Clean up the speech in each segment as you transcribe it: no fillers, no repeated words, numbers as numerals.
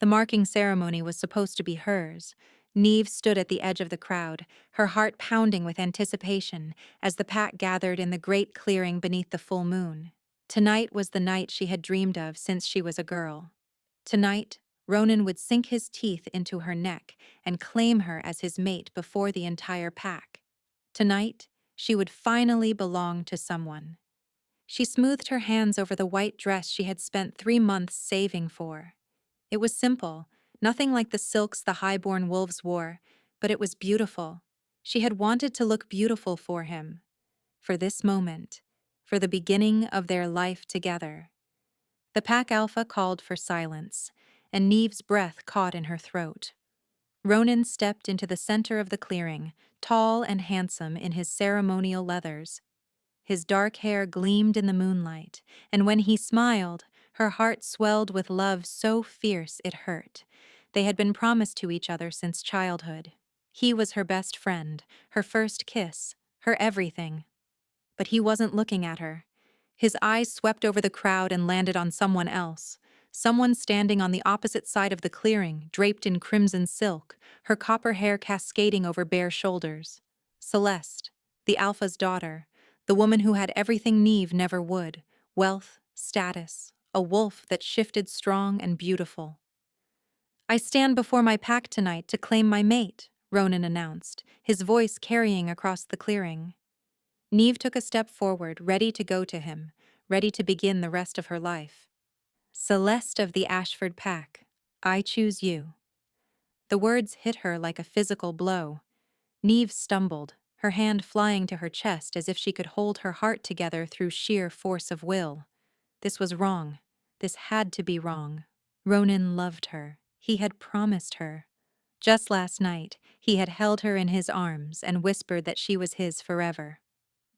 The marking ceremony was supposed to be hers. Neve stood at the edge of the crowd, her heart pounding with anticipation as the pack gathered in the great clearing beneath the full moon. Tonight was the night she had dreamed of since she was a girl. Tonight, Ronan would sink his teeth into her neck and claim her as his mate before the entire pack. Tonight, she would finally belong to someone. She smoothed her hands over the white dress she had spent 3 months saving for. It was simple, nothing like the silks the high-born wolves wore, but it was beautiful. She had wanted to look beautiful for him, for this moment, for the beginning of their life together. The pack alpha called for silence, and Neve's breath caught in her throat. Ronan stepped into the center of the clearing, tall and handsome in his ceremonial leathers. His dark hair gleamed in the moonlight, and when he smiled, her heart swelled with love so fierce it hurt. They had been promised to each other since childhood. He was her best friend, her first kiss, her everything. But he wasn't looking at her. His eyes swept over the crowd and landed on someone else. Someone standing on the opposite side of the clearing, draped in crimson silk, her copper hair cascading over bare shoulders. Celeste, the Alpha's daughter, the woman who had everything Neve never would: wealth, status, a wolf that shifted strong and beautiful. "I stand before my pack tonight to claim my mate," Ronan announced, his voice carrying across the clearing. Neve took a step forward, ready to go to him, ready to begin the rest of her life. "Celeste of the Ashford pack, I choose you." The words hit her like a physical blow. Neve stumbled, her hand flying to her chest as if she could hold her heart together through sheer force of will. This was wrong. This had to be wrong. Ronan loved her. He had promised her. Just last night, he had held her in his arms and whispered that she was his forever.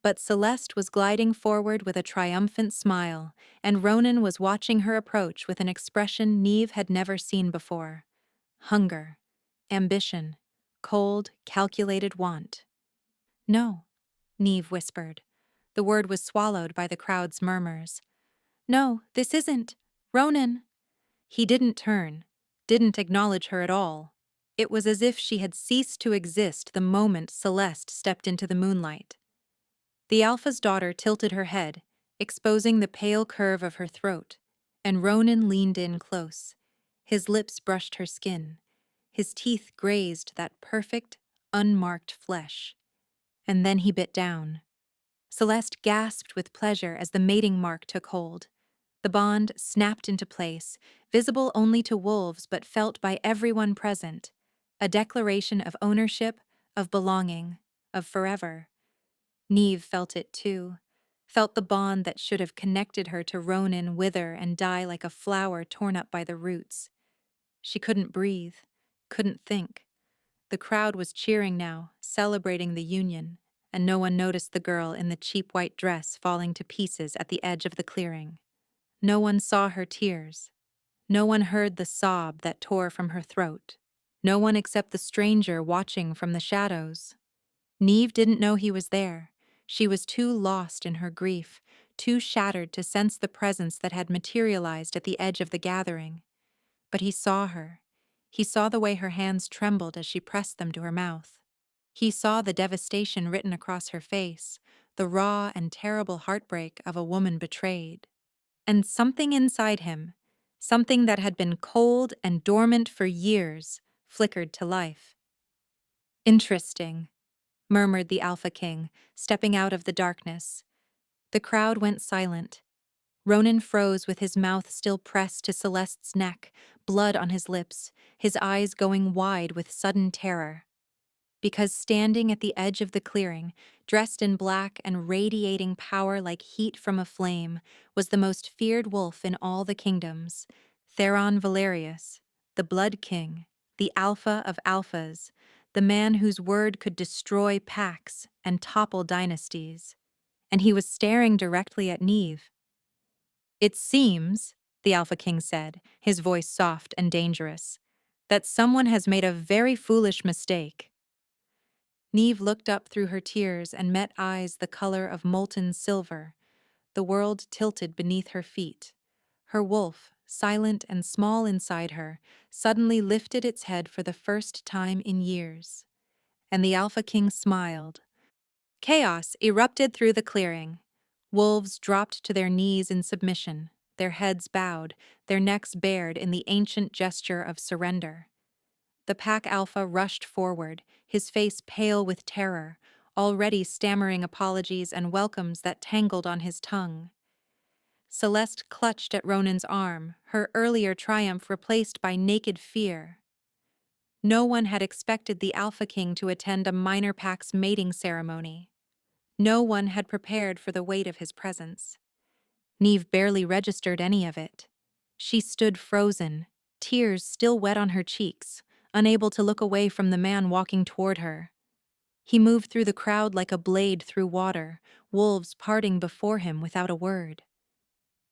But Celeste was gliding forward with a triumphant smile, and Ronan was watching her approach with an expression Neve had never seen before: hunger, ambition, cold, calculated want. "No," Neve whispered. The word was swallowed by the crowd's murmurs. "No, this isn't. Ronan." He didn't turn, didn't acknowledge her at all. It was as if she had ceased to exist the moment Celeste stepped into the moonlight. The Alpha's daughter tilted her head, exposing the pale curve of her throat, and Ronan leaned in close. His lips brushed her skin. His teeth grazed that perfect, unmarked flesh. And then he bit down. Celeste gasped with pleasure as the mating mark took hold. The bond snapped into place, visible only to wolves but felt by everyone present. A declaration of ownership, of belonging, of forever. Neve felt it too, felt the bond that should have connected her to Ronan wither and die like a flower torn up by the roots. She couldn't breathe, couldn't think. The crowd was cheering now, celebrating the union, and no one noticed the girl in the cheap white dress falling to pieces at the edge of the clearing. No one saw her tears. No one heard the sob that tore from her throat. No one except the stranger watching from the shadows. Neve didn't know he was there. She was too lost in her grief, too shattered to sense the presence that had materialized at the edge of the gathering. But he saw her. He saw the way her hands trembled as she pressed them to her mouth. He saw the devastation written across her face, the raw and terrible heartbreak of a woman betrayed. And something inside him, something that had been cold and dormant for years, flickered to life. "Interesting," murmured the Alpha King, stepping out of the darkness. The crowd went silent. Ronan froze with his mouth still pressed to Celeste's neck, blood on his lips, his eyes going wide with sudden terror. Because standing at the edge of the clearing, dressed in black and radiating power like heat from a flame, was the most feared wolf in all the kingdoms, Theron Valerius, the Blood King, the Alpha of Alphas, the man whose word could destroy packs and topple dynasties. And he was staring directly at Neve. "It seems," the Alpha King said, his voice soft and dangerous, "that someone has made a very foolish mistake." Neve looked up through her tears and met eyes the color of molten silver. The world tilted beneath her feet. Her wolf, silent and small inside her, suddenly lifted its head for the first time in years. And the Alpha King smiled. Chaos erupted through the clearing. Wolves dropped to their knees in submission, their heads bowed, their necks bared in the ancient gesture of surrender. The pack alpha rushed forward, his face pale with terror, already stammering apologies and welcomes that tangled on his tongue. Celeste clutched at Ronan's arm, her earlier triumph replaced by naked fear. No one had expected the Alpha King to attend a minor pack's mating ceremony. No one had prepared for the weight of his presence. Neve barely registered any of it. She stood frozen, tears still wet on her cheeks, unable to look away from the man walking toward her. He moved through the crowd like a blade through water, wolves parting before him without a word.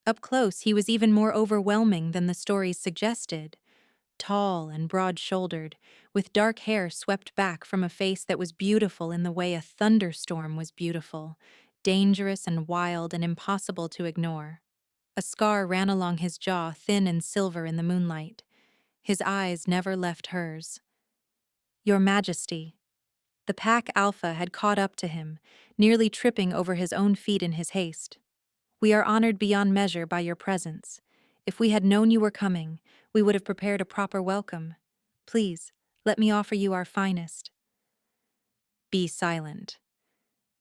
Up close, he was even more overwhelming than the stories suggested. Tall and broad-shouldered, with dark hair swept back from a face that was beautiful in the way a thunderstorm was beautiful, dangerous and wild and impossible to ignore. A scar ran along his jaw, thin and silver in the moonlight. His eyes never left hers. Your Majesty. The pack alpha had caught up to him, nearly tripping over his own feet in his haste. We are honored beyond measure by your presence. If we had known you were coming, we would have prepared a proper welcome. Please, let me offer you our finest. Be silent.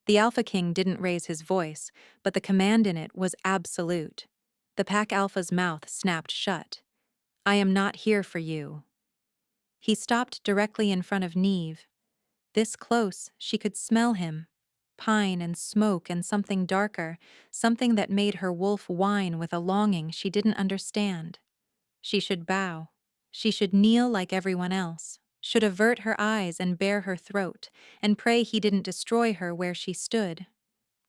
The Alpha King didn't raise his voice, but the command in it was absolute. The pack alpha's mouth snapped shut. I am not here for you. He stopped directly in front of Neve. This close, she could smell him. Pine and smoke and something darker, something that made her wolf whine with a longing she didn't understand. She should bow. She should kneel like everyone else, should avert her eyes and bare her throat, and pray he didn't destroy her where she stood.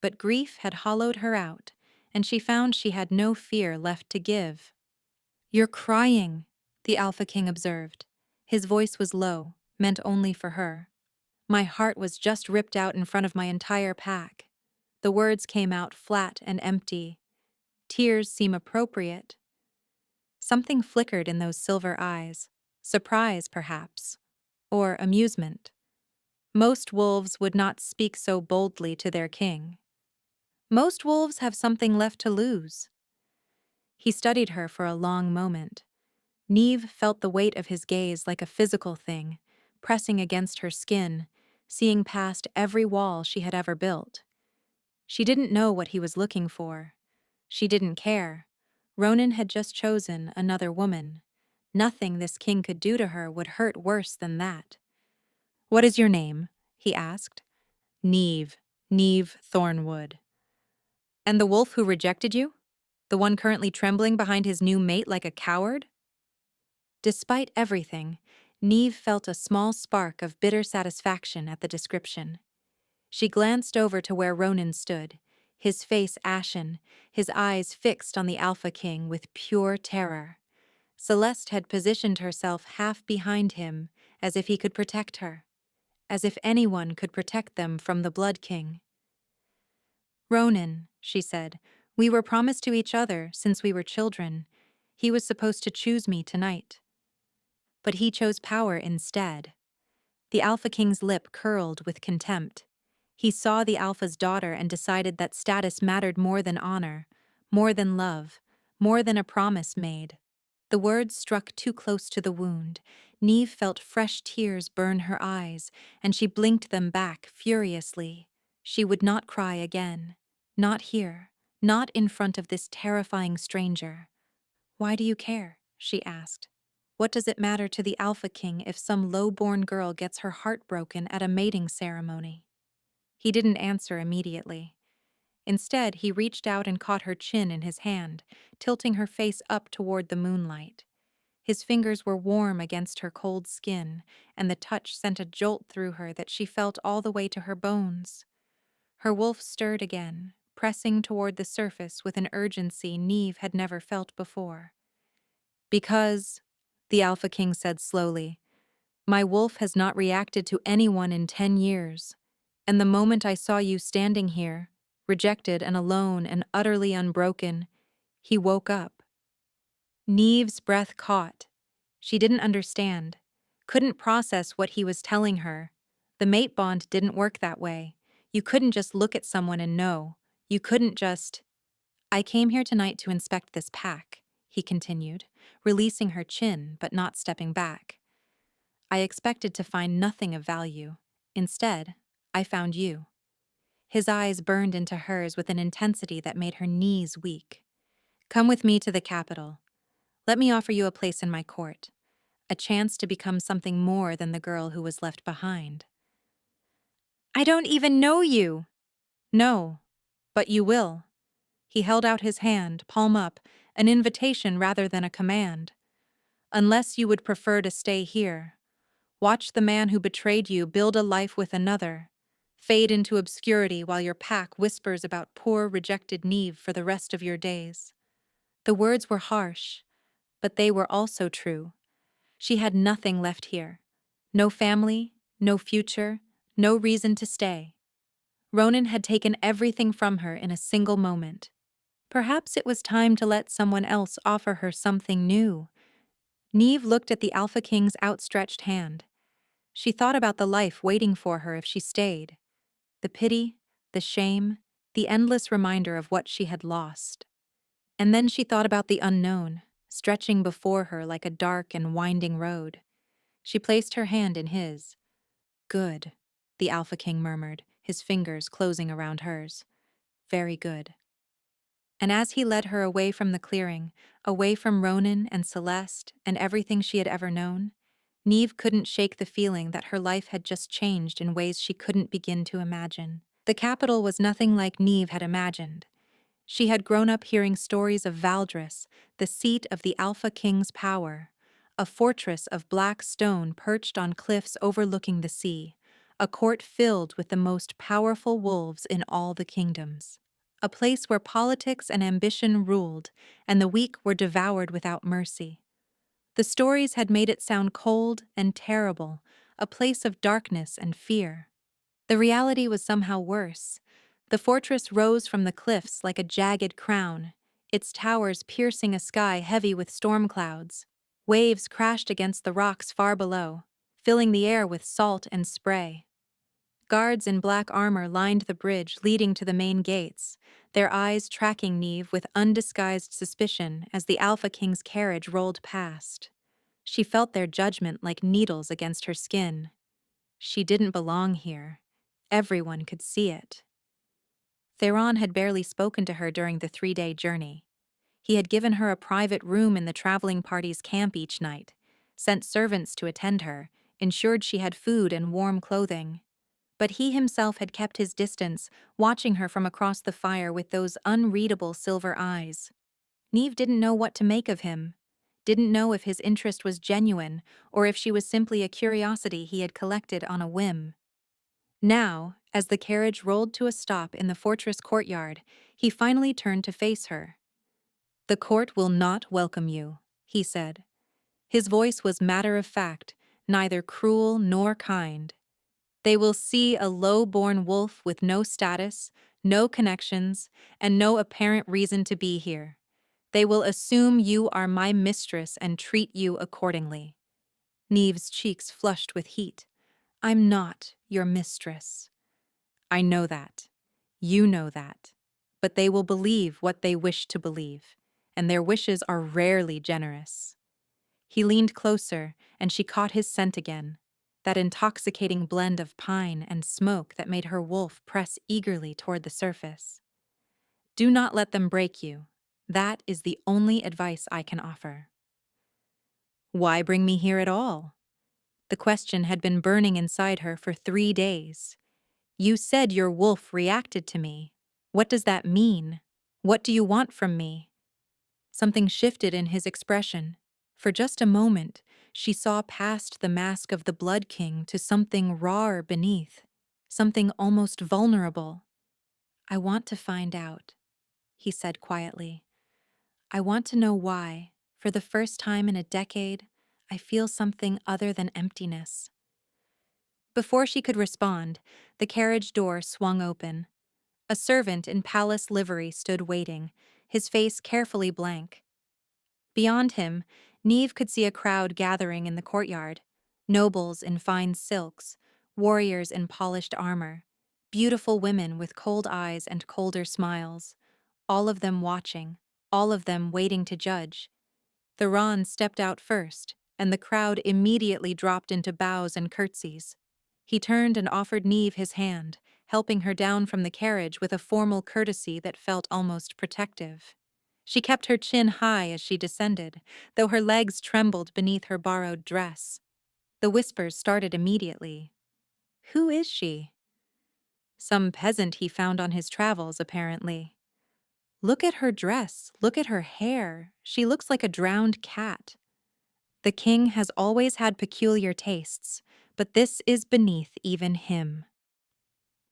But grief had hollowed her out, and she found she had no fear left to give. You're crying, the Alpha King observed. His voice was low, meant only for her. My heart was just ripped out in front of my entire pack. The words came out flat and empty. Tears seem appropriate. Something flickered in those silver eyes. Surprise, perhaps. Or amusement. Most wolves would not speak so boldly to their king. Most wolves have something left to lose. He studied her for a long moment. Neve felt the weight of his gaze like a physical thing, pressing against her skin, seeing past every wall she had ever built. She didn't know what he was looking for. She didn't care. Ronan had just chosen another woman. Nothing this king could do to her would hurt worse than that. What is your name? He asked. Neve. Neve Thornwood. And the wolf who rejected you? The one currently trembling behind his new mate like a coward? Despite everything, Neve felt a small spark of bitter satisfaction at the description. She glanced over to where Ronan stood, his face ashen, his eyes fixed on the Alpha King with pure terror. Celeste had positioned herself half behind him, as if he could protect her, as if anyone could protect them from the Blood King. Ronan, she said, we were promised to each other since we were children. He was supposed to choose me tonight. But he chose power instead. The Alpha King's lip curled with contempt. He saw the Alpha's daughter and decided that status mattered more than honor, more than love, more than a promise made. The words struck too close to the wound. Neve felt fresh tears burn her eyes, and she blinked them back furiously. She would not cry again. Not here. Not in front of this terrifying stranger. Why do you care? She asked. What does it matter to the Alpha King if some low-born girl gets her heart broken at a mating ceremony? He didn't answer immediately. Instead, he reached out and caught her chin in his hand, tilting her face up toward the moonlight. His fingers were warm against her cold skin, and the touch sent a jolt through her that she felt all the way to her bones. Her wolf stirred again, pressing toward the surface with an urgency Neve had never felt before. Because, the Alpha King said slowly, my wolf has not reacted to anyone in 10 years, and the moment I saw you standing here, rejected and alone and utterly unbroken, he woke up. Neve's breath caught. She didn't understand, couldn't process what he was telling her. The mate bond didn't work that way. You couldn't just look at someone and know. You couldn't just. I came here tonight to inspect this pack, he continued, releasing her chin but not stepping back. I expected to find nothing of value. Instead, I found you. His eyes burned into hers with an intensity that made her knees weak. Come with me to the capital. Let me offer you a place in my court, a chance to become something more than the girl who was left behind. I don't even know you. No, but you will. He held out his hand, palm up, an invitation rather than a command. Unless you would prefer to stay here, watch the man who betrayed you build a life with another, fade into obscurity while your pack whispers about poor, rejected Neve for the rest of your days. The words were harsh, but they were also true. She had nothing left here. No family, no future, no reason to stay. Ronan had taken everything from her in a single moment. Perhaps it was time to let someone else offer her something new. Neve looked at the Alpha King's outstretched hand. She thought about the life waiting for her if she stayed. The pity, the shame, the endless reminder of what she had lost. And then she thought about the unknown, stretching before her like a dark and winding road. She placed her hand in his. Good, the Alpha King murmured, his fingers closing around hers. Very good. And as he led her away from the clearing, away from Ronan and Celeste and everything she had ever known, Neve couldn't shake the feeling that her life had just changed in ways she couldn't begin to imagine. The capital was nothing like Neve had imagined. She had grown up hearing stories of Valdris, the seat of the Alpha King's power, a fortress of black stone perched on cliffs overlooking the sea, a court filled with the most powerful wolves in all the kingdoms. A place where politics and ambition ruled, and the weak were devoured without mercy. The stories had made it sound cold and terrible, a place of darkness and fear. The reality was somehow worse. The fortress rose from the cliffs like a jagged crown, its towers piercing a sky heavy with storm clouds. Waves crashed against the rocks far below, filling the air with salt and spray. Guards in black armor lined the bridge leading to the main gates, their eyes tracking Neve with undisguised suspicion as the Alpha King's carriage rolled past. She felt their judgment like needles against her skin. She didn't belong here. Everyone could see it. Theron had barely spoken to her during the 3-day journey. He had given her a private room in the traveling party's camp each night, sent servants to attend her, ensured she had food and warm clothing. But he himself had kept his distance, watching her from across the fire with those unreadable silver eyes. Neve didn't know what to make of him, didn't know if his interest was genuine or if she was simply a curiosity he had collected on a whim. Now, as the carriage rolled to a stop in the fortress courtyard, he finally turned to face her. The court will not welcome you, he said. His voice was matter of fact, neither cruel nor kind. They will see a low-born wolf with no status, no connections, and no apparent reason to be here. They will assume you are my mistress and treat you accordingly. Neve's cheeks flushed with heat. I'm not your mistress. I know that. You know that. But they will believe what they wish to believe, and their wishes are rarely generous. He leaned closer, and she caught his scent again, that intoxicating blend of pine and smoke that made her wolf press eagerly toward the surface. Do not let them break you. That is the only advice I can offer. Why bring me here at all? The question had been burning inside her for 3 days. You said your wolf reacted to me. What does that mean? What do you want from me? Something shifted in his expression. For just a moment, she saw past the mask of the Blood King to something rawer beneath, something almost vulnerable. I want to find out, he said quietly. I want to know why, for the first time in a decade, I feel something other than emptiness. Before she could respond, the carriage door swung open. A servant in palace livery stood waiting, his face carefully blank. Beyond him, Neve could see a crowd gathering in the courtyard, nobles in fine silks, warriors in polished armor, beautiful women with cold eyes and colder smiles, all of them watching, all of them waiting to judge. Theron stepped out first, and the crowd immediately dropped into bows and curtsies. He turned and offered Neve his hand, helping her down from the carriage with a formal courtesy that felt almost protective. She kept her chin high as she descended, though her legs trembled beneath her borrowed dress. The whispers started immediately. Who is she? Some peasant he found on his travels, apparently. Look at her dress, look at her hair. She looks like a drowned cat. The king has always had peculiar tastes, but this is beneath even him.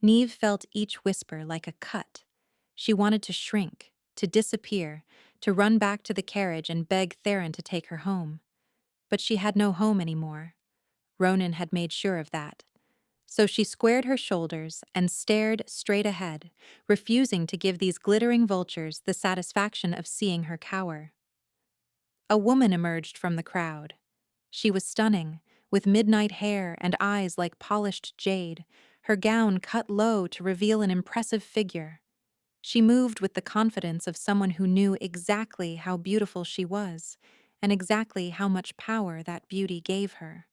Neve felt each whisper like a cut. She wanted to shrink, to disappear, to run back to the carriage and beg Theron to take her home. But she had no home anymore. Ronan had made sure of that. So she squared her shoulders and stared straight ahead, refusing to give these glittering vultures the satisfaction of seeing her cower. A woman emerged from the crowd. She was stunning, with midnight hair and eyes like polished jade, her gown cut low to reveal an impressive figure. She moved with the confidence of someone who knew exactly how beautiful she was, and exactly how much power that beauty gave her.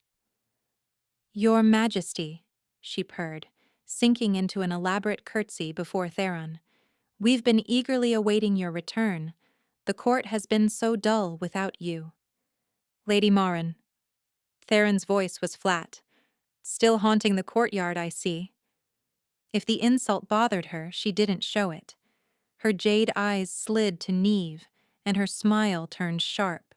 "Your Majesty," she purred, sinking into an elaborate curtsy before Theron. "We've been eagerly awaiting your return. The court has been so dull without you." "Lady Marin." Theron's voice was flat. "Still haunting the courtyard, I see." If the insult bothered her, she didn't show it. Her jade eyes slid to Neve, and her smile turned sharp.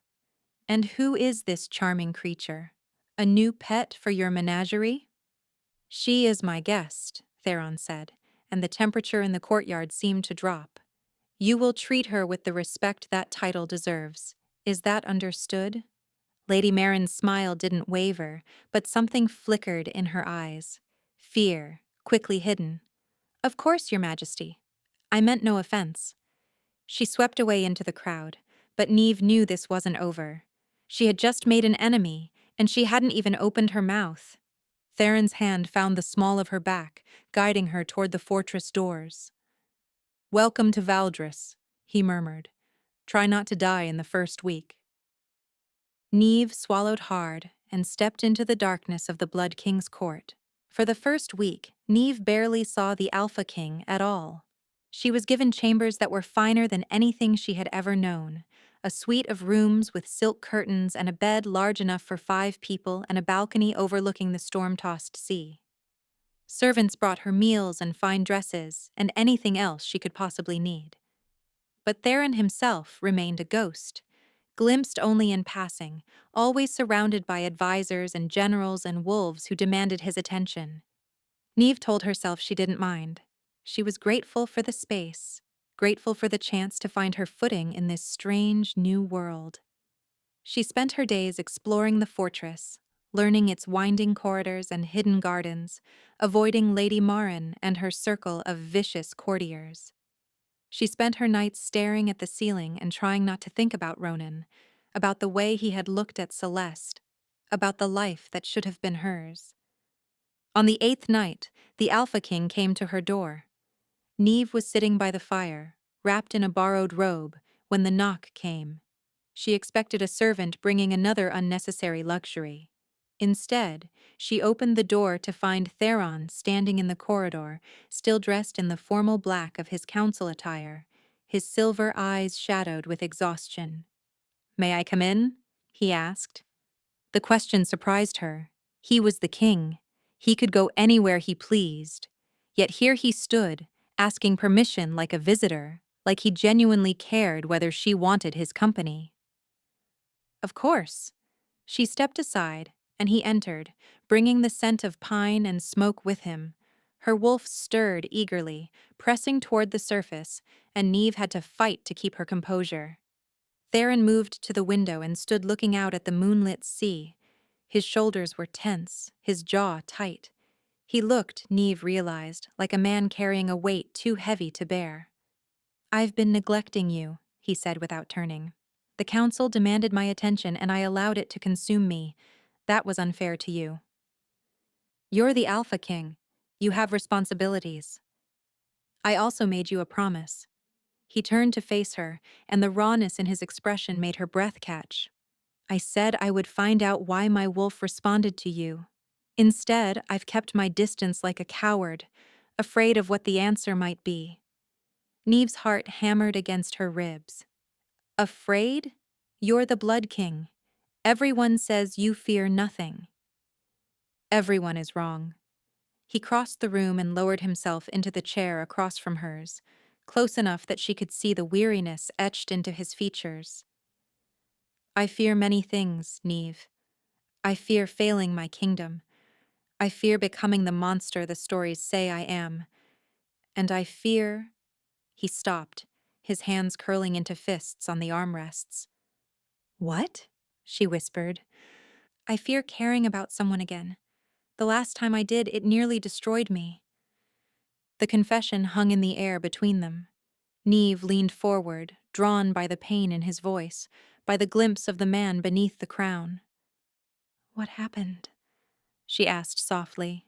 "And who is this charming creature? A new pet for your menagerie?" "She is my guest," Theron said, and the temperature in the courtyard seemed to drop. "You will treat her with the respect that title deserves. Is that understood?" Lady Marin's smile didn't waver, but something flickered in her eyes. Fear, quickly hidden. "Of course, Your Majesty. I meant no offense." She swept away into the crowd, but Neve knew this wasn't over. She had just made an enemy, and she hadn't even opened her mouth. Theron's hand found the small of her back, guiding her toward the fortress doors. "Welcome to Valdris," he murmured. "Try not to die in the first week." Neve swallowed hard and stepped into the darkness of the Blood King's court. For the first week, Neve barely saw the Alpha King at all. She was given chambers that were finer than anything she had ever known, a suite of rooms with silk curtains and a bed large enough for 5 people and a balcony overlooking the storm-tossed sea. Servants brought her meals and fine dresses and anything else she could possibly need. But Theron himself remained a ghost, glimpsed only in passing, always surrounded by advisors and generals and wolves who demanded his attention. Neve told herself she didn't mind. She was grateful for the space, grateful for the chance to find her footing in this strange new world. She spent her days exploring the fortress, learning its winding corridors and hidden gardens, avoiding Lady Marin and her circle of vicious courtiers. She spent her nights staring at the ceiling and trying not to think about Ronan, about the way he had looked at Celeste, about the life that should have been hers. On the 8th night, the Alpha King came to her door. Neve was sitting by the fire, wrapped in a borrowed robe, when the knock came. She expected a servant bringing another unnecessary luxury. Instead, she opened the door to find Theron standing in the corridor, still dressed in the formal black of his council attire, his silver eyes shadowed with exhaustion. "May I come in?" he asked. The question surprised her. He was the king. He could go anywhere he pleased. Yet here he stood, asking permission like a visitor, like he genuinely cared whether she wanted his company. "Of course." She stepped aside, and he entered, bringing the scent of pine and smoke with him. Her wolf stirred eagerly, pressing toward the surface, and Neve had to fight to keep her composure. Theron moved to the window and stood looking out at the moonlit sea. His shoulders were tense, his jaw tight. He looked, Neve realized, like a man carrying a weight too heavy to bear. "I've been neglecting you," he said without turning. The council demanded my attention and I allowed it to consume me. That was unfair to you. You're the Alpha King. You have responsibilities. I also made you a promise. He turned to face her, and the rawness in his expression made her breath catch. I said I would find out why my wolf responded to you. Instead, I've kept my distance like a coward, afraid of what the answer might be. Neve's heart hammered against her ribs. Afraid? You're the Blood King. Everyone says you fear nothing. Everyone is wrong. He crossed the room and lowered himself into the chair across from hers, close enough that she could see the weariness etched into his features. I fear many things, Neve. I fear failing my kingdom. I fear becoming the monster the stories say I am. And I fear... He stopped, his hands curling into fists on the armrests. What? She whispered. I fear caring about someone again. The last time I did, it nearly destroyed me. The confession hung in the air between them. Neve leaned forward, drawn by the pain in his voice, by the glimpse of the man beneath the crown. What happened? She asked softly.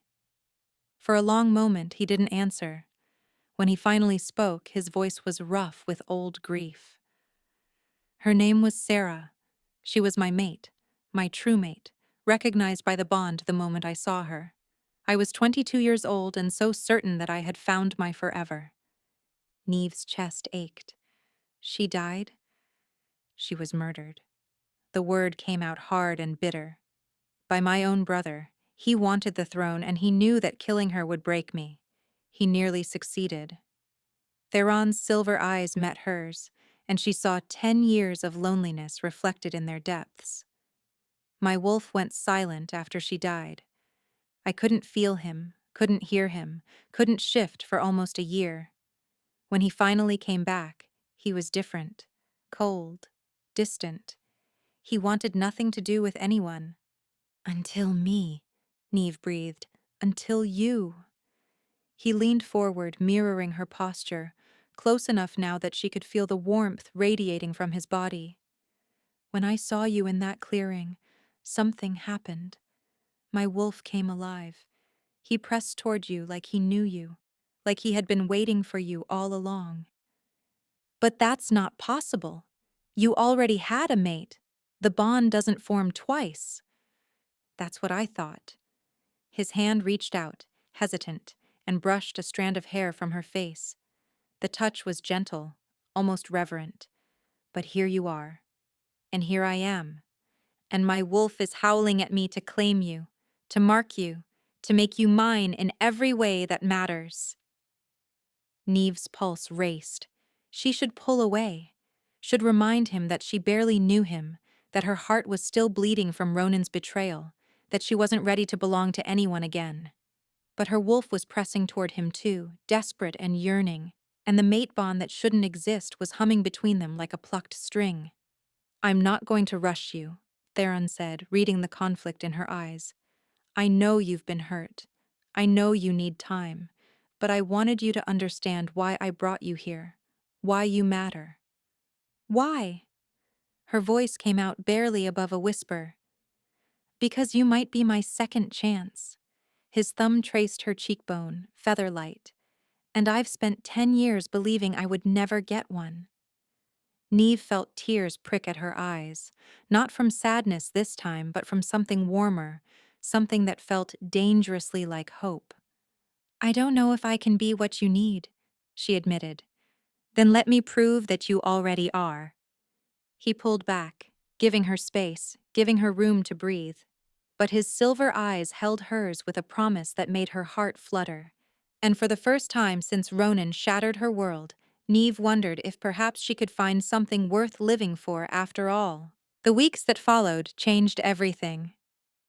For a long moment, he didn't answer. When he finally spoke, his voice was rough with old grief. Her name was Sarah. She was my mate, my true mate, recognized by the bond the moment I saw her. I was 22 years old and so certain that I had found my forever. Neve's chest ached. She died? She was murdered. The word came out hard and bitter. By my own brother. He wanted the throne and he knew that killing her would break me. He nearly succeeded. Theron's silver eyes met hers, and she saw 10 years of loneliness reflected in their depths. My wolf went silent after she died. I couldn't feel him, couldn't hear him, couldn't shift for almost a year. When he finally came back, he was different, cold, distant. He wanted nothing to do with anyone. Until me, Neve breathed. Until you. He leaned forward, mirroring her posture, close enough now that she could feel the warmth radiating from his body. When I saw you in that clearing, something happened. My wolf came alive. He pressed toward you like he knew you, like he had been waiting for you all along. But that's not possible. You already had a mate. The bond doesn't form twice. That's what I thought. His hand reached out, hesitant, and brushed a strand of hair from her face. The touch was gentle, almost reverent. But here you are. And here I am. And my wolf is howling at me to claim you, to mark you, to make you mine in every way that matters. Neve's pulse raced. She should pull away, should remind him that she barely knew him, that her heart was still bleeding from Ronan's betrayal, that she wasn't ready to belong to anyone again. But her wolf was pressing toward him too, desperate and yearning, and the mate bond that shouldn't exist was humming between them like a plucked string. I'm not going to rush you, Theron said, reading the conflict in her eyes. I know you've been hurt. I know you need time. But I wanted you to understand why I brought you here, why you matter. Why? Her voice came out barely above a whisper. Because you might be my second chance. His thumb traced her cheekbone, feather-light. And I've spent 10 years believing I would never get one. Neve felt tears prick at her eyes, not from sadness this time, but from something warmer, something that felt dangerously like hope. I don't know if I can be what you need, she admitted. Then let me prove that you already are. He pulled back, giving her space, giving her room to breathe. But his silver eyes held hers with a promise that made her heart flutter. And for the first time since Ronan shattered her world, Neve wondered if perhaps she could find something worth living for after all. The weeks that followed changed everything.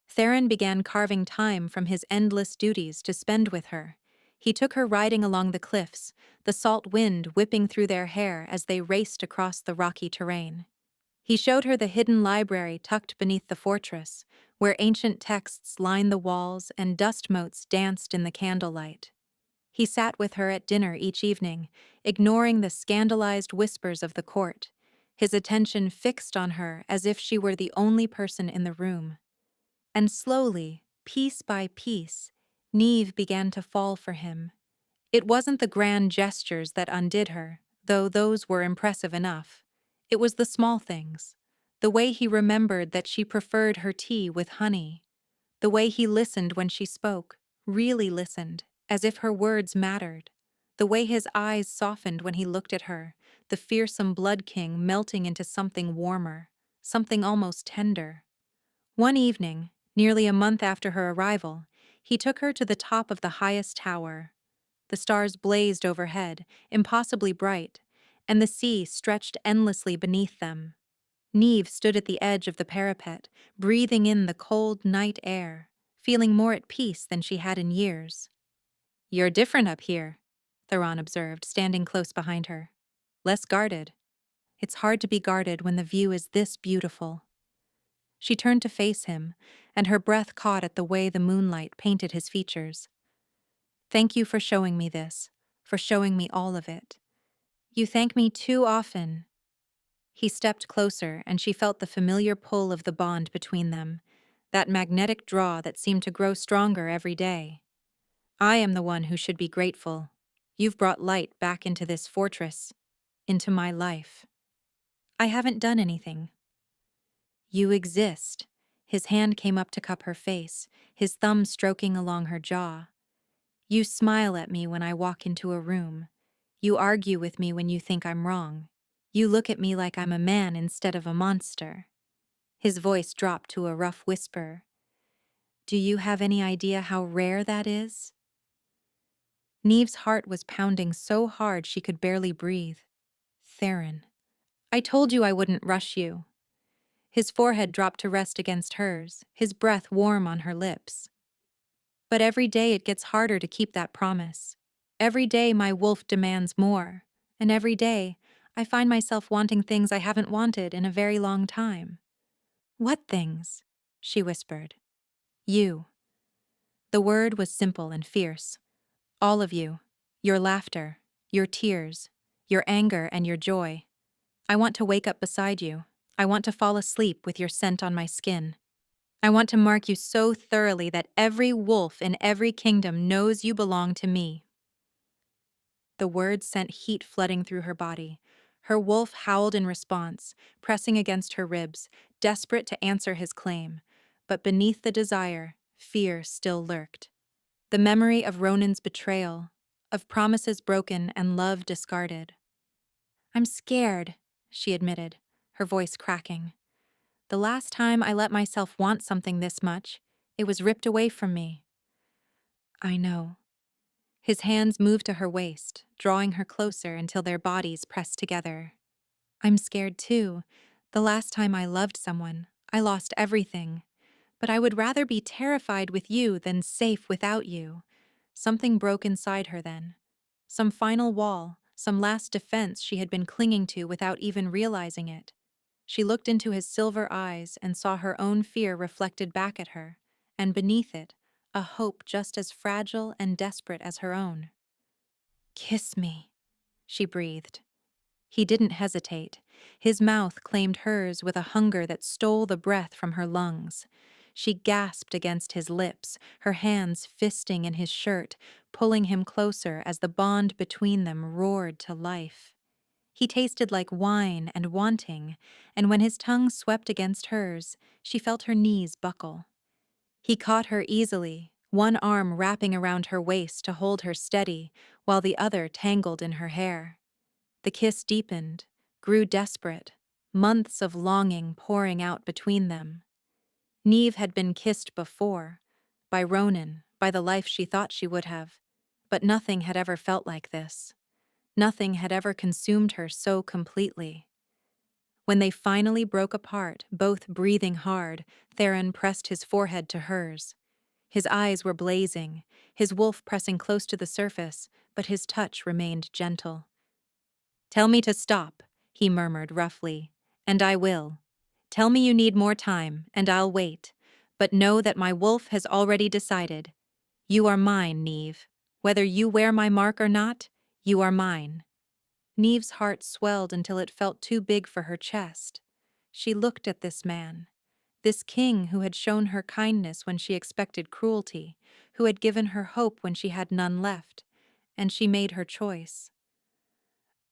Theron began carving time from his endless duties to spend with her. He took her riding along the cliffs, the salt wind whipping through their hair as they raced across the rocky terrain. He showed her the hidden library tucked beneath the fortress, where ancient texts lined the walls and dust motes danced in the candlelight. He sat with her at dinner each evening, ignoring the scandalized whispers of the court, his attention fixed on her as if she were the only person in the room. And slowly, piece by piece, Neve began to fall for him. It wasn't the grand gestures that undid her, though those were impressive enough. It was the small things. The way he remembered that she preferred her tea with honey. The way he listened when she spoke, really listened, as if her words mattered. The way his eyes softened when he looked at her, the fearsome blood king melting into something warmer, something almost tender. One evening, nearly a month after her arrival, he took her to the top of the highest tower. The stars blazed overhead, impossibly bright, and the sea stretched endlessly beneath them. Neve stood at the edge of the parapet, breathing in the cold night air, feeling more at peace than she had in years. "You're different up here," Theron observed, standing close behind her. "Less guarded. It's hard to be guarded when the view is this beautiful." She turned to face him, and her breath caught at the way the moonlight painted his features. "Thank you for showing me this, for showing me all of it. You thank me too often." He stepped closer, and she felt the familiar pull of the bond between them, that magnetic draw that seemed to grow stronger every day. "I am the one who should be grateful. You've brought light back into this fortress, into my life." "I haven't done anything." "You exist." His hand came up to cup her face, his thumb stroking along her jaw. "You smile at me when I walk into a room. You argue with me when you think I'm wrong. You look at me like I'm a man instead of a monster." His voice dropped to a rough whisper. "Do you have any idea how rare that is?" Neve's heart was pounding so hard she could barely breathe. "Theron, I told you I wouldn't rush you." His forehead dropped to rest against hers, his breath warm on her lips. "But every day it gets harder to keep that promise. Every day my wolf demands more, and every day I find myself wanting things I haven't wanted in a very long time." "What things?" she whispered. "You." The word was simple and fierce. "All of you. Your laughter, your tears, your anger and your joy. I want to wake up beside you. I want to fall asleep with your scent on my skin. I want to mark you so thoroughly that every wolf in every kingdom knows you belong to me." The words sent heat flooding through her body. Her wolf howled in response, pressing against her ribs, desperate to answer his claim. But beneath the desire, fear still lurked. The memory of Ronan's betrayal, of promises broken and love discarded. "I'm scared," she admitted, her voice cracking. "The last time I let myself want something this much, it was ripped away from me." "I know." His hands moved to her waist, drawing her closer until their bodies pressed together. "I'm scared too. The last time I loved someone, I lost everything. But I would rather be terrified with you than safe without you." Something broke inside her then. Some final wall, some last defense she had been clinging to without even realizing it. She looked into his silver eyes and saw her own fear reflected back at her, and beneath it, a hope just as fragile and desperate as her own. "Kiss me," she breathed. He didn't hesitate. His mouth claimed hers with a hunger that stole the breath from her lungs. She gasped against his lips, her hands fisting in his shirt, pulling him closer as the bond between them roared to life. He tasted like wine and wanting, and when his tongue swept against hers, she felt her knees buckle. He caught her easily, one arm wrapping around her waist to hold her steady, while the other tangled in her hair. The kiss deepened, grew desperate, months of longing pouring out between them. Neve had been kissed before, by Ronan, by the life she thought she would have, but nothing had ever felt like this. Nothing had ever consumed her so completely. When they finally broke apart, both breathing hard, Theron pressed his forehead to hers. His eyes were blazing, his wolf pressing close to the surface, but his touch remained gentle. "Tell me to stop," he murmured roughly, "and I will. Tell me you need more time, and I'll wait. But know that my wolf has already decided. You are mine, Neve. Whether you wear my mark or not, you are mine." Neve's heart swelled until it felt too big for her chest. She looked at this man, this king who had shown her kindness when she expected cruelty, who had given her hope when she had none left, and she made her choice.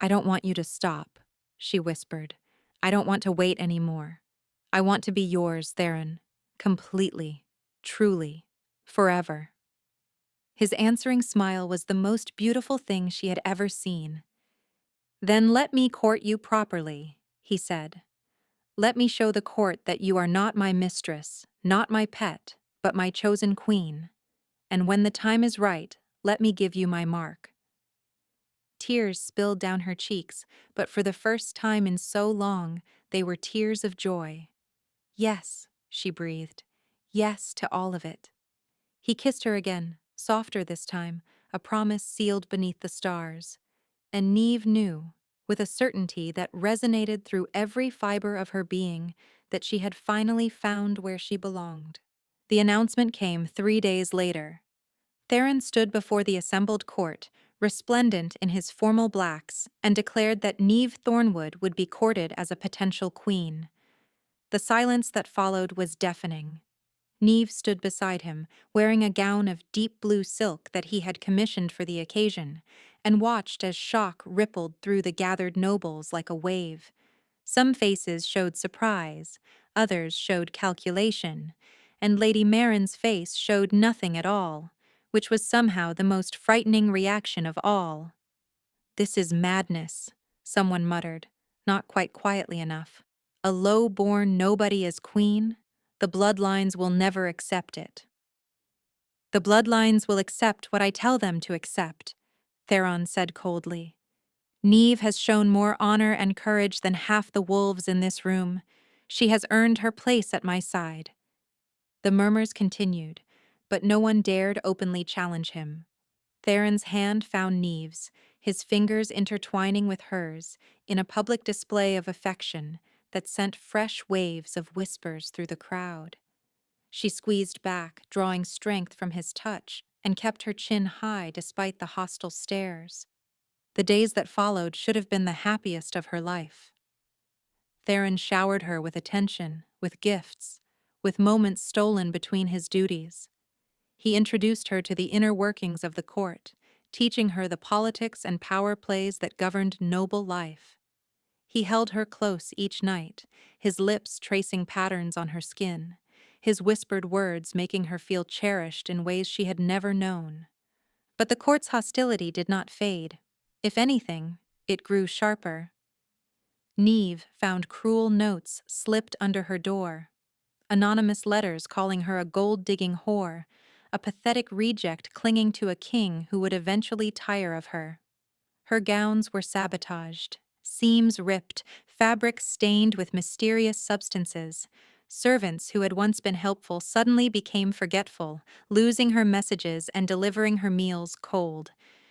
"I don't want you to stop," she whispered. "I don't want to wait any more. I want to be yours, Theron. Completely. Truly. Forever." His answering smile was the most beautiful thing she had ever seen. "Then let me court you properly," he said. "Let me show the court that you are not my mistress, not my pet, but my chosen queen. And when the time is right, let me give you my mark." Tears spilled down her cheeks, but for the first time in so long, they were tears of joy. "Yes," she breathed. "Yes to all of it." He kissed her again, softer this time, a promise sealed beneath the stars. And Neve knew, with a certainty that resonated through every fiber of her being, that she had finally found where she belonged. The announcement came 3 days later. Theron stood before the assembled court, resplendent in his formal blacks, and declared that Neve Thornwood would be courted as a potential queen. The silence that followed was deafening. Neve stood beside him, wearing a gown of deep blue silk that he had commissioned for the occasion, and watched as shock rippled through the gathered nobles like a wave. Some faces showed surprise, others showed calculation, and Lady Marin's face showed nothing at all, which was somehow the most frightening reaction of all. "This is madness," someone muttered, not quite quietly enough. "A low-born nobody as queen? The bloodlines will never accept it." "The bloodlines will accept what I tell them to accept," Theron said coldly. "Neve has shown more honor and courage than half the wolves in this room. She has earned her place at my side." The murmurs continued, but no one dared openly challenge him. Theron's hand found Neve's, his fingers intertwining with hers, in a public display of affection that sent fresh waves of whispers through the crowd. She squeezed back, drawing strength from his touch, and kept her chin high despite the hostile stares. The days that followed should have been the happiest of her life. Theron showered her with attention, with gifts, with moments stolen between his duties. He introduced her to the inner workings of the court, teaching her the politics and power plays that governed noble life. He held her close each night, his lips tracing patterns on her skin, his whispered words making her feel cherished in ways she had never known. But the court's hostility did not fade. If anything, it grew sharper. Neve found cruel notes slipped under her door, anonymous letters calling her a gold-digging whore, a pathetic reject clinging to a king who would eventually tire of her. Her gowns were sabotaged, seams ripped, fabric stained with mysterious substances. Servants who had once been helpful suddenly became forgetful, losing her messages and delivering her meals cold.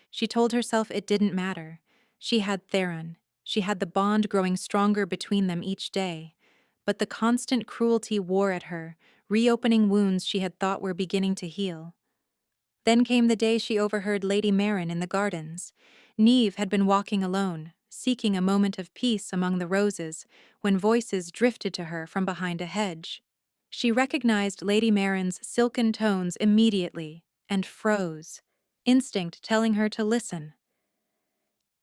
She told herself it didn't matter. She had Theron. She had the bond growing stronger between them each day. But the constant cruelty wore at her, reopening wounds she had thought were beginning to heal. Then came the day she overheard Lady Marin in the gardens. Neve had been walking alone, seeking a moment of peace among the roses, when voices drifted to her from behind a hedge. She recognized Lady Marin's silken tones immediately and froze, instinct telling her to listen.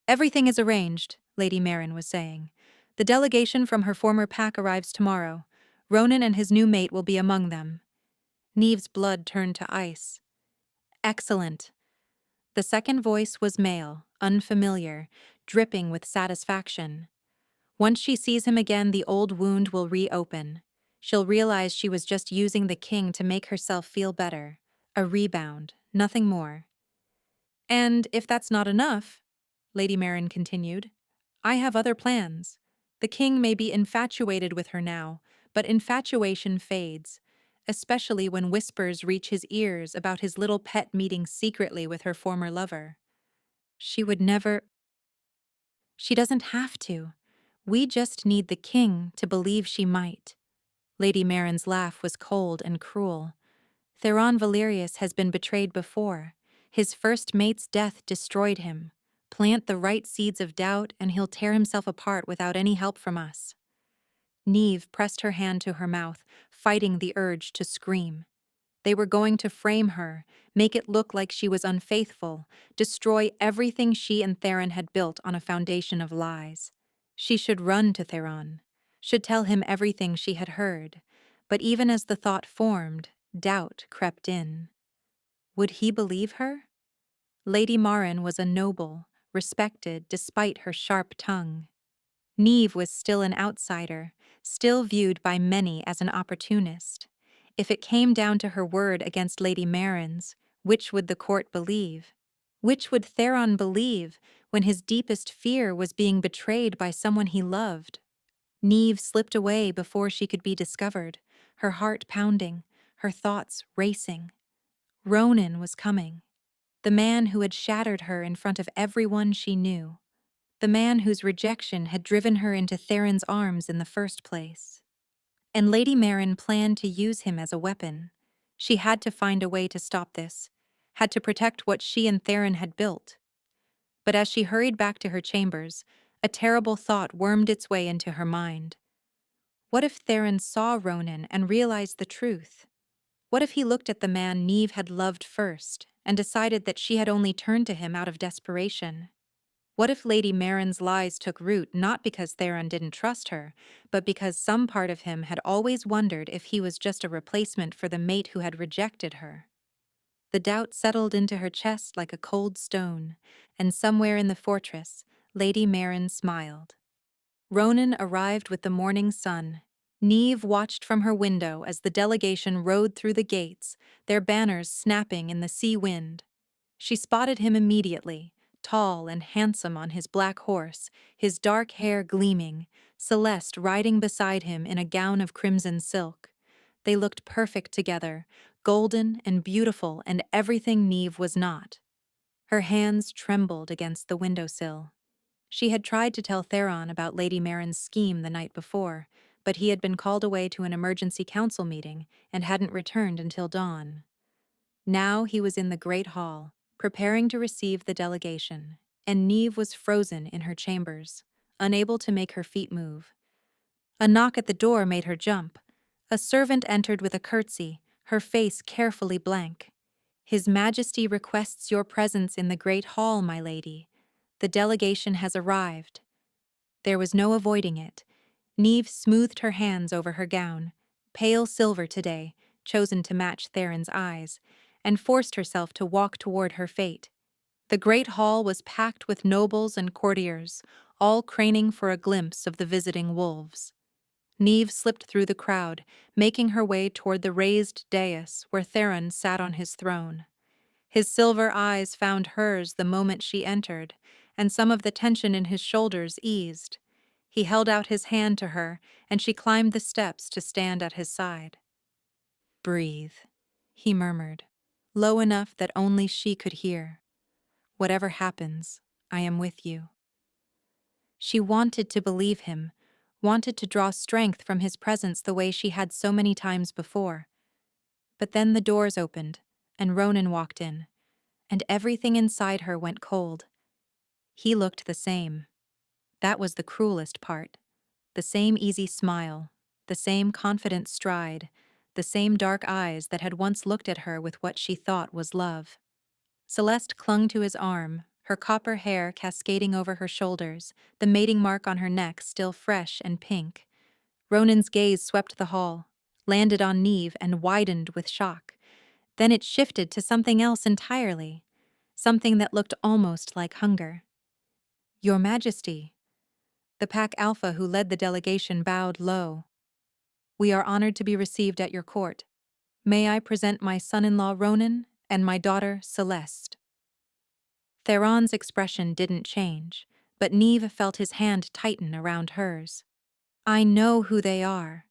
"Everything is arranged," Lady Marin was saying. "The delegation from her former pack arrives tomorrow. Ronan and his new mate will be among them." Neve's blood turned to ice. "Excellent." The second voice was male, unfamiliar, dripping with satisfaction. "Once she sees him again, the old wound will reopen. She'll realize she was just using the king to make herself feel better. A rebound, nothing more." "And if that's not enough," Lady Marin continued, "I have other plans. The king may be infatuated with her now, but infatuation fades, especially when whispers reach his ears about his little pet meeting secretly with her former lover. She would never. She doesn't have to. We just need the king to believe she might." Lady Marin's laugh was cold and cruel. "Theron Valerius has been betrayed before. His first mate's death destroyed him. Plant the right seeds of doubt, and he'll tear himself apart without any help from us. Neve pressed her hand to her mouth, fighting the urge to scream. They were going to frame her, make it look like she was unfaithful, destroy everything she and Theron had built on a foundation of lies. She should run to Theron, should tell him everything she had heard. But even as the thought formed, doubt crept in. Would he believe her? Lady Marin was a noble, respected despite her sharp tongue. Neve was still an outsider, still viewed by many as an opportunist. If it came down to her word against Lady Marin's, which would the court believe? Which would Theron believe when his deepest fear was being betrayed by someone he loved? Neve slipped away before she could be discovered, her heart pounding, her thoughts racing. Ronan was coming. The man who had shattered her in front of everyone she knew. The man whose rejection had driven her into Theron's arms in the first place. And Lady Marin planned to use him as a weapon. She had to find a way to stop this, had to protect what she and Theron had built. But as she hurried back to her chambers, a terrible thought wormed its way into her mind. What if Theron saw Ronan and realized the truth? What if he looked at the man Neve had loved first and decided that she had only turned to him out of desperation? What if Lady Marin's lies took root not because Theron didn't trust her, but because some part of him had always wondered if he was just a replacement for the mate who had rejected her? The doubt settled into her chest like a cold stone, and somewhere in the fortress, Lady Marin smiled. Ronan arrived with the morning sun. Neve watched from her window as the delegation rode through the gates, their banners snapping in the sea wind. She spotted him immediately, tall and handsome on his black horse, his dark hair gleaming, Celeste riding beside him in a gown of crimson silk. They looked perfect together, golden and beautiful and everything Neve was not. Her hands trembled against the windowsill. She had tried to tell Theron about Lady Marin's scheme the night before, but he had been called away to an emergency council meeting and hadn't returned until dawn. Now he was in the great hall, preparing to receive the delegation, and Neve was frozen in her chambers, unable to make her feet move. A knock at the door made her jump. A servant entered with a curtsy, her face carefully blank. "His Majesty requests your presence in the great hall, my lady. The delegation has arrived." There was no avoiding it. Neve smoothed her hands over her gown, pale silver today, chosen to match Theron's eyes, and forced herself to walk toward her fate. The great hall was packed with nobles and courtiers, all craning for a glimpse of the visiting wolves. Neve slipped through the crowd, making her way toward the raised dais where Theron sat on his throne. His silver eyes found hers the moment she entered, and some of the tension in his shoulders eased. He held out his hand to her, and she climbed the steps to stand at his side. "Breathe," he murmured, low enough that only she could hear. "Whatever happens, I am with you." She wanted to believe him, wanted to draw strength from his presence the way she had so many times before. But then the doors opened, and Ronan walked in, and everything inside her went cold. He looked the same. That was the cruelest part. The same easy smile, the same confident stride, the same dark eyes that had once looked at her with what she thought was love. Celeste clung to his arm, her copper hair cascading over her shoulders, the mating mark on her neck still fresh and pink. Ronan's gaze swept the hall, landed on Neve, and widened with shock. Then it shifted to something else entirely, something that looked almost like hunger. "Your Majesty." The Pack Alpha who led the delegation bowed low. "We are honored to be received at your court. May I present my son-in-law Ronan and my daughter Celeste." Theron's expression didn't change, but Neve felt his hand tighten around hers. "I know who they are.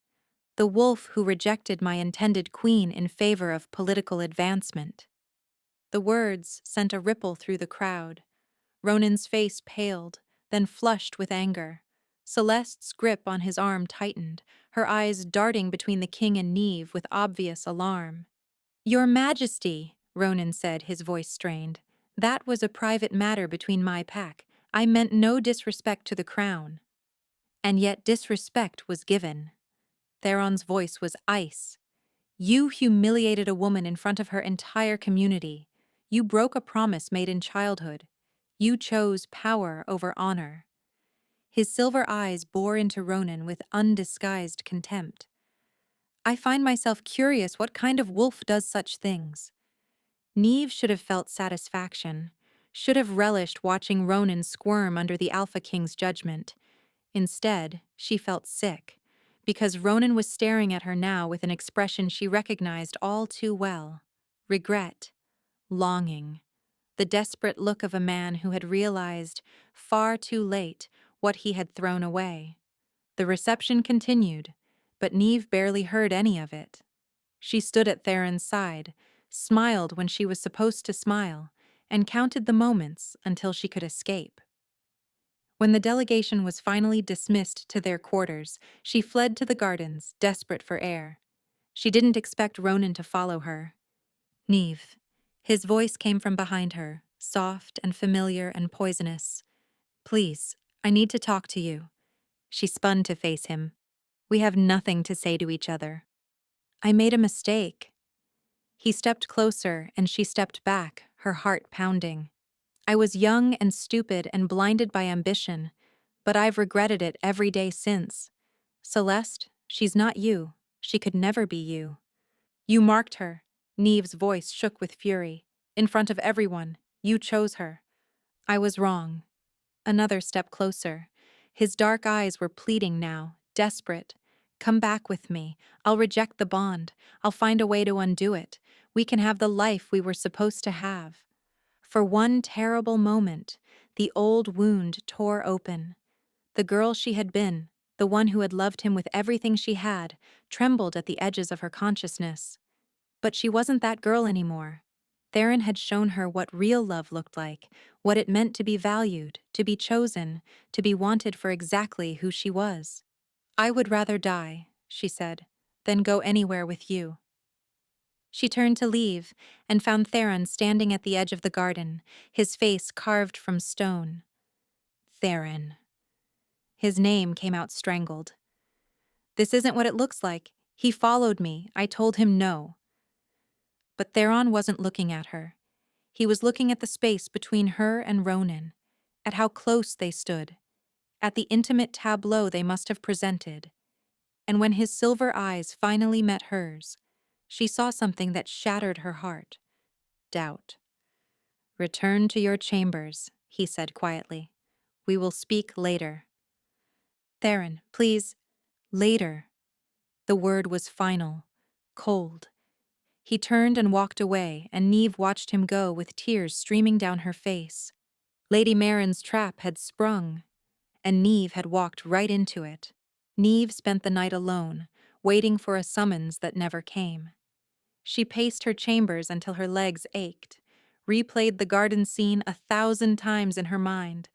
The wolf who rejected my intended queen in favor of political advancement." The words sent a ripple through the crowd. Ronan's face paled, then flushed with anger. Celeste's grip on his arm tightened, her eyes darting between the king and Neve with obvious alarm. "Your Majesty," Ronan said, his voice strained. That was a private matter between my pack. I meant no disrespect to the crown. And yet disrespect was given. Theron's voice was ice. You humiliated a woman in front of her entire community. You broke a promise made in childhood. You chose power over honor. His silver eyes bore into Ronan with undisguised contempt. I find myself curious what kind of wolf does such things. Neve should have felt satisfaction, should have relished watching Ronan squirm under the Alpha King's judgment. Instead, she felt sick, because Ronan was staring at her now with an expression she recognized all too well: regret, longing, the desperate look of a man who had realized, far too late, what he had thrown away. The reception continued, but Neve barely heard any of it. She stood at Theron's side, smiled when she was supposed to smile, and counted the moments until she could escape. When the delegation was finally dismissed to their quarters, she fled to the gardens, desperate for air. She didn't expect Ronan to follow her. Neve. His voice came from behind her, soft and familiar and poisonous. Please, I need to talk to you. She spun to face him. We have nothing to say to each other. I made a mistake. He stepped closer and she stepped back, her heart pounding. I was young and stupid and blinded by ambition, but I've regretted it every day since. Celeste, she's not you. She could never be you. You marked her. Neve's voice shook with fury. In front of everyone, you chose her. I was wrong. Another step closer. His dark eyes were pleading now, desperate. Come back with me. I'll reject the bond. I'll find a way to undo it. We can have the life we were supposed to have. For one terrible moment, the old wound tore open. The girl she had been, the one who had loved him with everything she had, trembled at the edges of her consciousness. But she wasn't that girl anymore. Theron had shown her what real love looked like, what it meant to be valued, to be chosen, to be wanted for exactly who she was. I would rather die, she said, than go anywhere with you. She turned to leave and found Theron standing at the edge of the garden, his face carved from stone. Theron. His name came out strangled. This isn't what it looks like. He followed me. I told him no. But Theron wasn't looking at her. He was looking at the space between her and Ronan, at how close they stood, at the intimate tableau they must have presented. And when his silver eyes finally met hers, she saw something that shattered her heart. Doubt. Return to your chambers, he said quietly. We will speak later. Theron, please. Later. The word was final, cold. He turned and walked away, and Neve watched him go with tears streaming down her face. Lady Marin's trap had sprung, and Neve had walked right into it. Neve spent the night alone, waiting for a summons that never came. She paced her chambers until her legs ached, replayed the garden scene 1,000 times in her mind,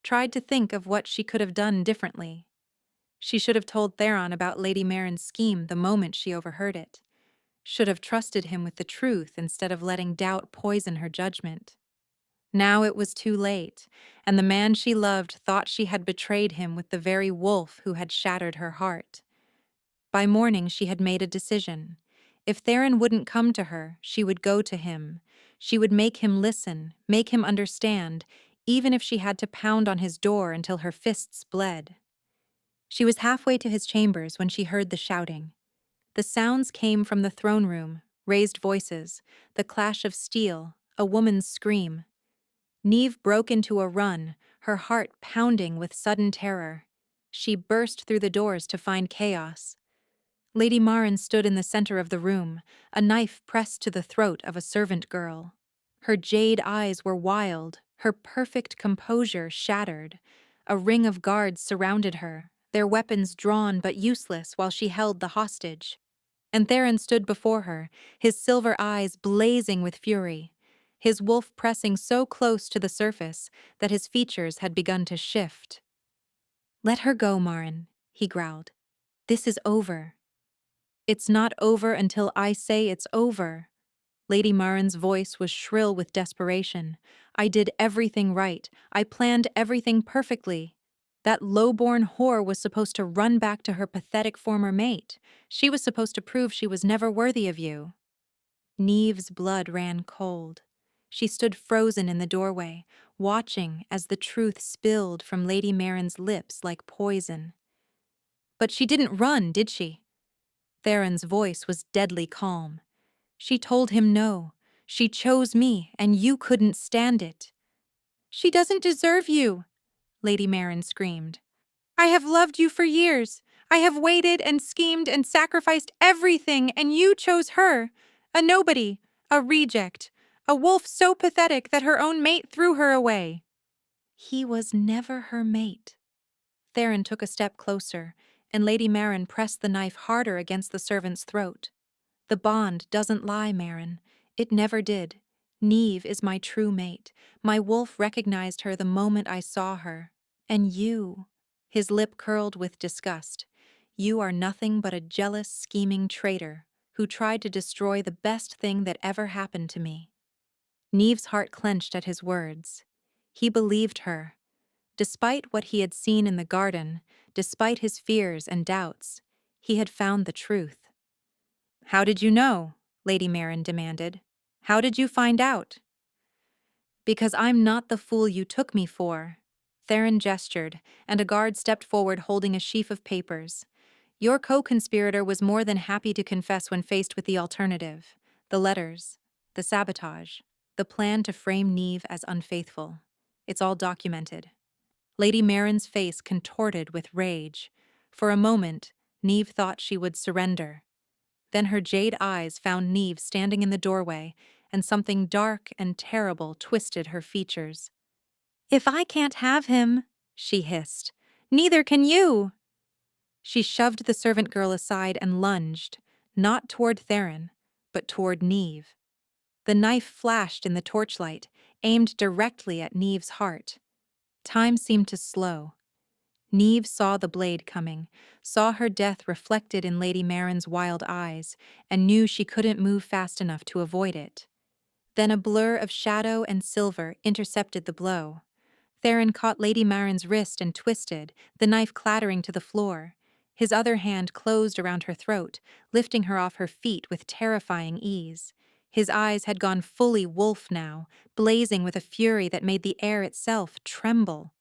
tried to think of what she could have done differently. She should have told Theron about Lady Marin's scheme the moment she overheard it. Should have trusted him with the truth instead of letting doubt poison her judgment. Now it was too late, and the man she loved thought she had betrayed him with the very wolf who had shattered her heart. By morning she had made a decision. If Theron wouldn't come to her, she would go to him. She would make him listen, make him understand, even if she had to pound on his door until her fists bled. She was halfway to his chambers when she heard the shouting. The sounds came from the throne room, raised voices, the clash of steel, a woman's scream. Neve broke into a run, her heart pounding with sudden terror. She burst through the doors to find chaos. Lady Marin stood in the center of the room, a knife pressed to the throat of a servant girl. Her jade eyes were wild, her perfect composure shattered. A ring of guards surrounded her, their weapons drawn but useless while she held the hostage. And Theron stood before her, his silver eyes blazing with fury, his wolf pressing so close to the surface that his features had begun to shift. Let her go, Marin, he growled. This is over. It's not over until I say it's over. Lady Marin's voice was shrill with desperation. I did everything right. I planned everything perfectly. That low-born whore was supposed to run back to her pathetic former mate. She was supposed to prove she was never worthy of you." Neve's blood ran cold. She stood frozen in the doorway, watching as the truth spilled from Lady Marin's lips like poison. "But she didn't run, did she?" Theron's voice was deadly calm. "She told him no. She chose me, and you couldn't stand it." "She doesn't deserve you," Lady Marin screamed. "I have loved you for years. I have waited and schemed and sacrificed everything, and you chose her. A nobody, a reject, a wolf so pathetic that her own mate threw her away." "He was never her mate." Theron took a step closer, and Lady Marin pressed the knife harder against the servant's throat. "The bond doesn't lie, Marin. It never did. Neve is my true mate. My wolf recognized her the moment I saw her. And you," his lip curled with disgust, "you are nothing but a jealous, scheming traitor who tried to destroy the best thing that ever happened to me." Neve's heart clenched at his words. He believed her. Despite what he had seen in the garden, despite his fears and doubts, he had found the truth. "How did you know?" Lady Marin demanded. "How did you find out?" "Because I'm not the fool you took me for." Theron gestured, and a guard stepped forward holding a sheaf of papers. "Your co-conspirator was more than happy to confess when faced with the alternative. The letters, the sabotage, the plan to frame Neve as unfaithful. It's all documented." Lady Marin's face contorted with rage. For a moment, Neve thought she would surrender. Then her jade eyes found Neve standing in the doorway, and something dark and terrible twisted her features. "If I can't have him," she hissed, "neither can you." She shoved the servant girl aside and lunged, not toward Theron, but toward Neve. The knife flashed in the torchlight, aimed directly at Neve's heart. Time seemed to slow. Neve saw the blade coming, saw her death reflected in Lady Marin's wild eyes, and knew she couldn't move fast enough to avoid it. Then a blur of shadow and silver intercepted the blow. Theron caught Lady Marin's wrist and twisted, the knife clattering to the floor. His other hand closed around her throat, lifting her off her feet with terrifying ease. His eyes had gone fully wolf now, blazing with a fury that made the air itself tremble.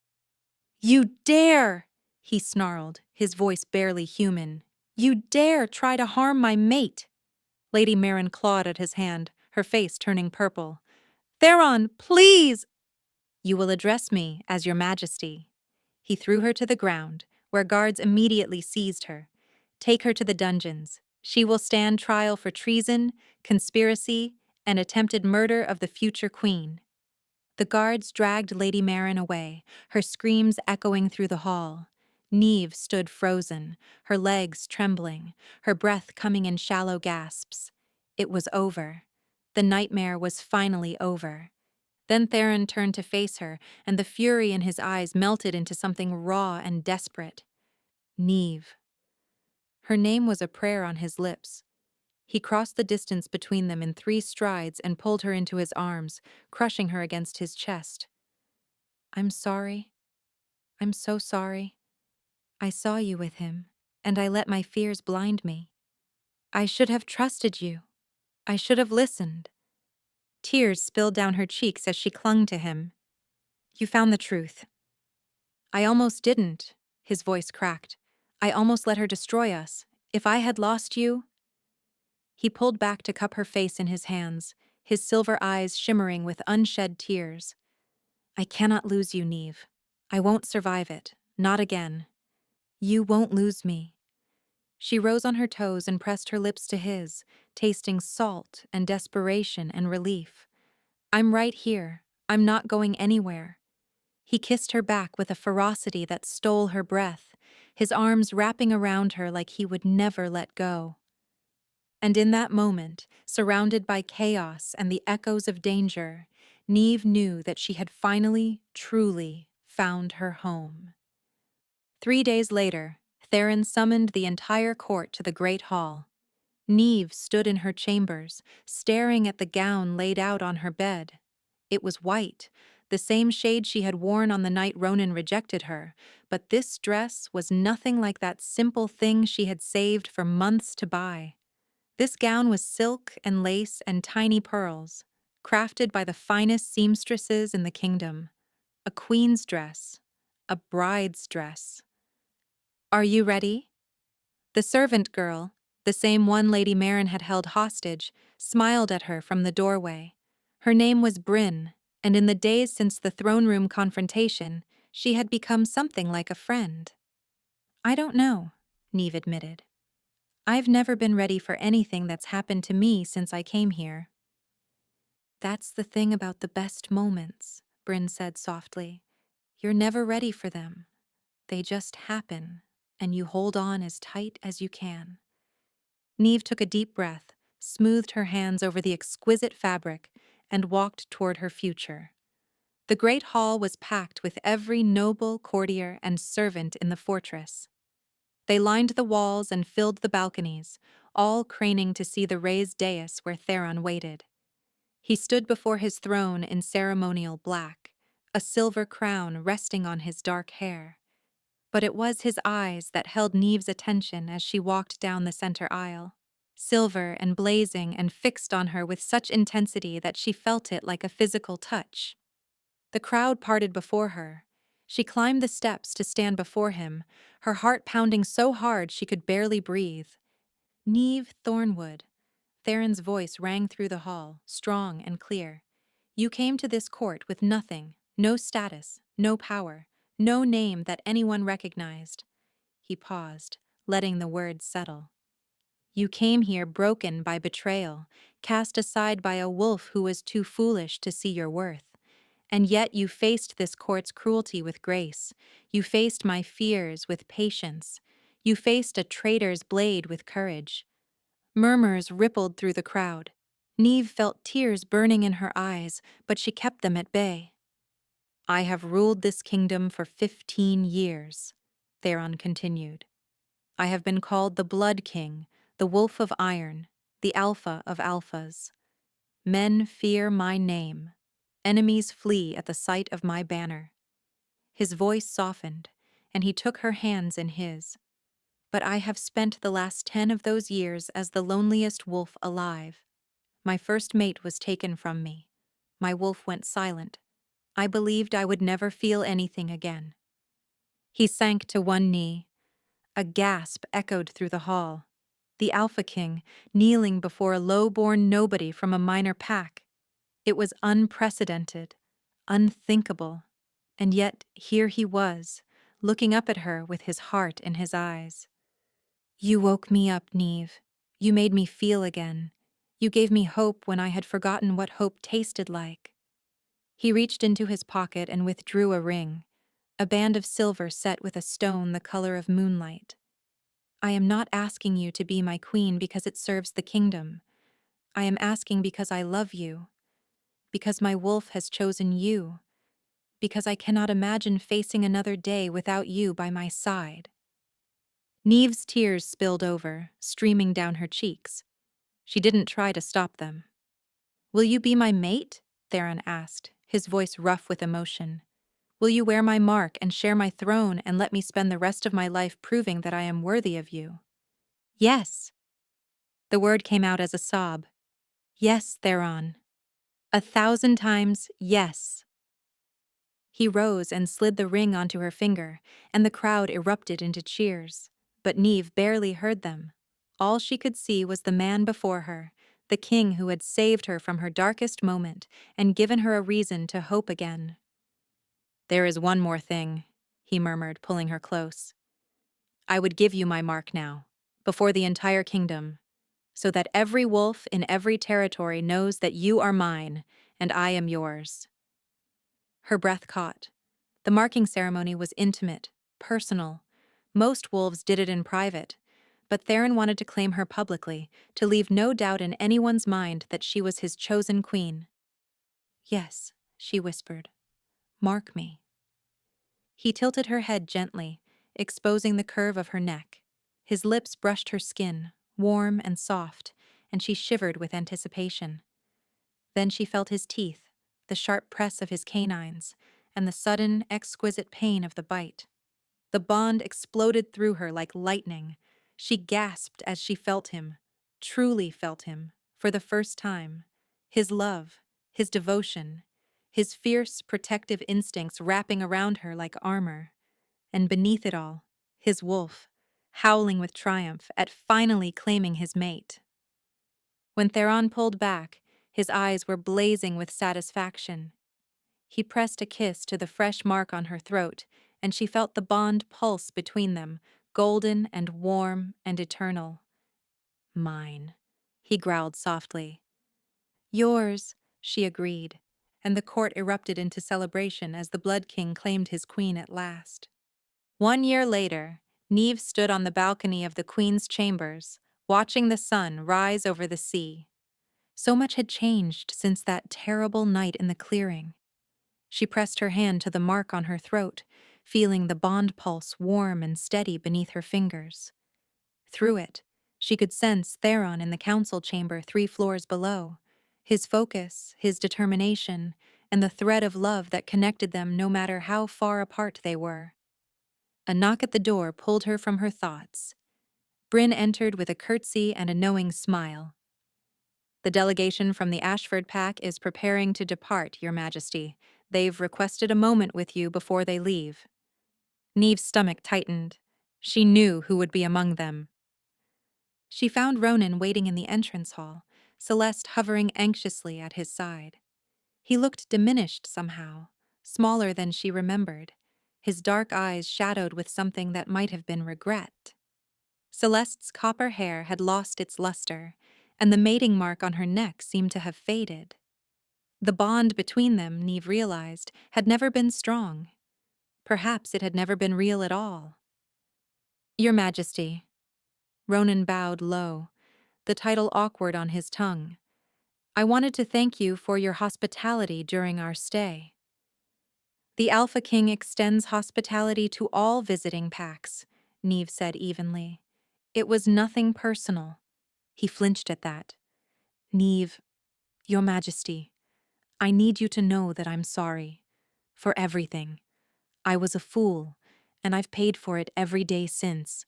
"You dare!" he snarled, his voice barely human. "You dare try to harm my mate!" Lady Marin clawed at his hand, her face turning purple. "Theron, please!" "You will address me as your majesty." He threw her to the ground, where guards immediately seized her. "Take her to the dungeons. She will stand trial for treason, conspiracy, and attempted murder of the future queen." The guards dragged Lady Marin away, her screams echoing through the hall. Neve stood frozen, her legs trembling, her breath coming in shallow gasps. It was over. The nightmare was finally over. Then Theron turned to face her, and the fury in his eyes melted into something raw and desperate. Neve. Her name was a prayer on his lips. He crossed the distance between them in 3 strides and pulled her into his arms, crushing her against his chest. "I'm sorry. I'm so sorry. I saw you with him, and I let my fears blind me. I should have trusted you. I should have listened." Tears spilled down her cheeks as she clung to him. "You found the truth." "I almost didn't," his voice cracked. "I almost let her destroy us. If I had lost you—" He pulled back to cup her face in his hands, his silver eyes shimmering with unshed tears. "I cannot lose you, Neve. I won't survive it. Not again. You won't lose me." She rose on her toes and pressed her lips to his, tasting salt and desperation and relief. "I'm right here. I'm not going anywhere." He kissed her back with a ferocity that stole her breath, his arms wrapping around her like he would never let go. And in that moment, surrounded by chaos and the echoes of danger, Neve knew that she had finally, truly found her home. 3 days later, Theron summoned the entire court to the great hall. Neve stood in her chambers, staring at the gown laid out on her bed. It was white, the same shade she had worn on the night Ronan rejected her, but this dress was nothing like that simple thing she had saved for months to buy. This gown was silk and lace and tiny pearls, crafted by the finest seamstresses in the kingdom. A queen's dress, a bride's dress. "Are you ready?" The servant girl, the same one Lady Marin had held hostage, smiled at her from the doorway. Her name was Bryn, and in the days since the throne room confrontation, she had become something like a friend. "I don't know," Neve admitted. "I've never been ready for anything that's happened to me since I came here." "That's the thing about the best moments," Bryn said softly. "You're never ready for them. They just happen, and you hold on as tight as you can." Neve took a deep breath, smoothed her hands over the exquisite fabric, and walked toward her future. The great hall was packed with every noble, courtier, and servant in the fortress. They lined the walls and filled the balconies, all craning to see the raised dais where Theron waited. He stood before his throne in ceremonial black, a silver crown resting on his dark hair. But it was his eyes that held Neve's attention as she walked down the center aisle, silver and blazing and fixed on her with such intensity that she felt it like a physical touch. The crowd parted before her. She climbed the steps to stand before him, her heart pounding so hard she could barely breathe. "Neve Thornwood." Theron's voice rang through the hall, strong and clear. "You came to this court with nothing, no status, no power, no name that anyone recognized." He paused, letting the words settle. "You came here broken by betrayal, cast aside by a wolf who was too foolish to see your worth. And yet you faced this court's cruelty with grace. You faced my fears with patience. You faced a traitor's blade with courage." Murmurs rippled through the crowd. Neve felt tears burning in her eyes, but she kept them at bay. "I have ruled this kingdom for 15 years, Theron continued. "I have been called the Blood King, the Wolf of Iron, the Alpha of Alphas. Men fear my name. Enemies flee at the sight of my banner." His voice softened, and he took her hands in his. "But I have spent the last 10 of those years as the loneliest wolf alive. My first mate was taken from me. My wolf went silent. I believed I would never feel anything again." He sank to one knee. A gasp echoed through the hall. The Alpha King, kneeling before a low-born nobody from a minor pack. It was unprecedented, unthinkable, and yet here he was, looking up at her with his heart in his eyes. "You woke me up, Neve. You made me feel again. You gave me hope when I had forgotten what hope tasted like." He reached into his pocket and withdrew a ring, a band of silver set with a stone the color of moonlight. "I am not asking you to be my queen because it serves the kingdom. I am asking because I love you, because my wolf has chosen you, because I cannot imagine facing another day without you by my side." Neve's tears spilled over, streaming down her cheeks. She didn't try to stop them. "Will you be my mate?" Theron asked, his voice rough with emotion. "Will you wear my mark and share my throne and let me spend the rest of my life proving that I am worthy of you?" "Yes." The word came out as a sob. "Yes, Theron. 1,000 times yes." He rose and slid the ring onto her finger, and the crowd erupted into cheers. But Neve barely heard them. All she could see was the man before her, the king who had saved her from her darkest moment and given her a reason to hope again. "There is one more thing," he murmured, pulling her close. "I would give you my mark now, before the entire kingdom, so that every wolf in every territory knows that you are mine and I am yours." Her breath caught. The marking ceremony was intimate, personal. Most wolves did it in private, but Theron wanted to claim her publicly, to leave no doubt in anyone's mind that she was his chosen queen. "Yes," she whispered. "Mark me." He tilted her head gently, exposing the curve of her neck. His lips brushed her skin, warm and soft, and she shivered with anticipation. Then she felt his teeth, the sharp press of his canines, and the sudden, exquisite pain of the bite. The bond exploded through her like lightning. She gasped as she felt him, truly felt him, for the first time. His love, his devotion, his fierce, protective instincts wrapping around her like armor. And beneath it all, his wolf, howling with triumph at finally claiming his mate. When Theron pulled back, his eyes were blazing with satisfaction. He pressed a kiss to the fresh mark on her throat, and she felt the bond pulse between them, golden and warm and eternal. Mine, he growled softly. Yours, she agreed, and the court erupted into celebration as the Blood King claimed his queen at last. 1 year later, Neve stood on the balcony of the Queen's chambers, watching the sun rise over the sea. So much had changed since that terrible night in the clearing. She pressed her hand to the mark on her throat, feeling the bond pulse warm and steady beneath her fingers. Through it, she could sense Theron in the council chamber 3 floors below, his focus, his determination, and the thread of love that connected them no matter how far apart they were. A knock at the door pulled her from her thoughts. Bryn entered with a curtsy and a knowing smile. The delegation from the Ashford pack is preparing to depart, Your Majesty. They've requested a moment with you before they leave. Neve's stomach tightened. She knew who would be among them. She found Ronan waiting in the entrance hall, Celeste hovering anxiously at his side. He looked diminished somehow, smaller than she remembered, his dark eyes shadowed with something that might have been regret. Celeste's copper hair had lost its luster, and the mating mark on her neck seemed to have faded. The bond between them, Neve realized, had never been strong. Perhaps it had never been real at all. Your Majesty. Ronan bowed low, the title awkward on his tongue. I wanted to thank you for your hospitality during our stay. The Alpha King extends hospitality to all visiting packs, Neve said evenly. It was nothing personal. He flinched at that. Neve, Your Majesty, I need you to know that I'm sorry. For everything. I was a fool, and I've paid for it every day since.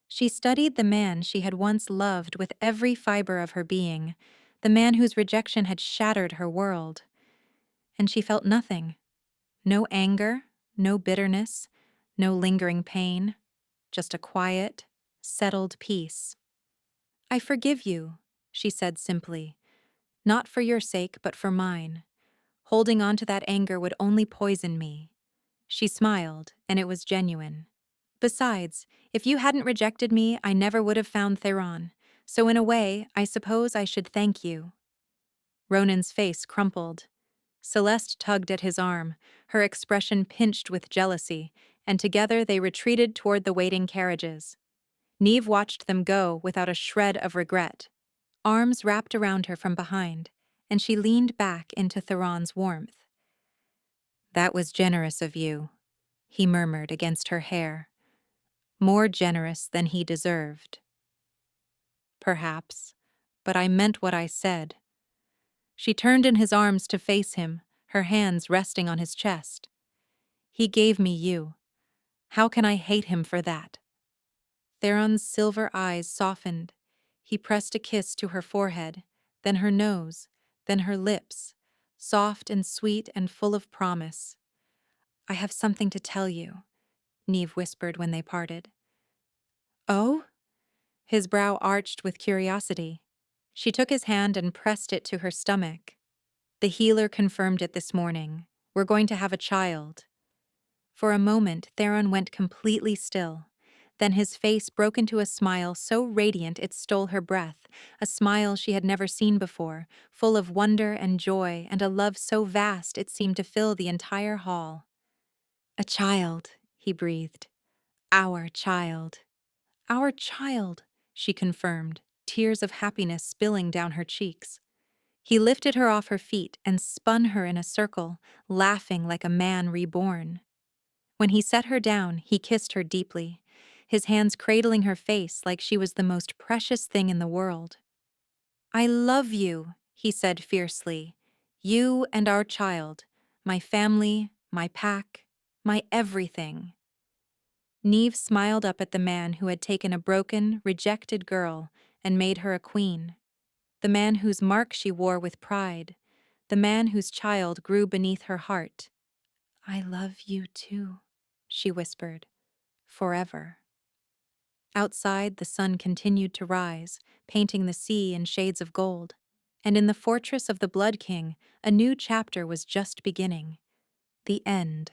She studied the man she had once loved with every fiber of her being, the man whose rejection had shattered her world. And she felt nothing. No anger, no bitterness, no lingering pain, just a quiet, settled peace. I forgive you, she said simply, not for your sake, but for mine. Holding on to that anger would only poison me. She smiled, and it was genuine. Besides, if you hadn't rejected me, I never would have found Theron, so in a way, I suppose I should thank you. Ronan's face crumpled. Celeste tugged at his arm, her expression pinched with jealousy, and together they retreated toward the waiting carriages. Neve watched them go without a shred of regret. Arms wrapped around her from behind, and she leaned back into Theron's warmth. That was generous of you, he murmured against her hair. More generous than he deserved. Perhaps, but I meant what I said. She turned in his arms to face him, her hands resting on his chest. He gave me you. How can I hate him for that? Theron's silver eyes softened. He pressed a kiss to her forehead, then her nose, then her lips, soft and sweet and full of promise. I have something to tell you, Neve whispered when they parted. Oh? His brow arched with curiosity. She took his hand and pressed it to her stomach. The healer confirmed it this morning. We're going to have a child. For a moment, Theron went completely still. Then his face broke into a smile so radiant it stole her breath, a smile she had never seen before, full of wonder and joy and a love so vast it seemed to fill the entire hall. A child, he breathed. Our child. Our child, she confirmed, tears of happiness spilling down her cheeks. He lifted her off her feet and spun her in a circle, laughing like a man reborn. When he set her down, he kissed her deeply, his hands cradling her face like she was the most precious thing in the world. I love you, he said fiercely. You and our child, my family, my pack, my everything. Neve smiled up at the man who had taken a broken, rejected girl and made her a queen. The man whose mark she wore with pride. The man whose child grew beneath her heart. I love you too, she whispered. Forever. Outside, the sun continued to rise, painting the sea in shades of gold. And in the fortress of the Blood King, a new chapter was just beginning. The end.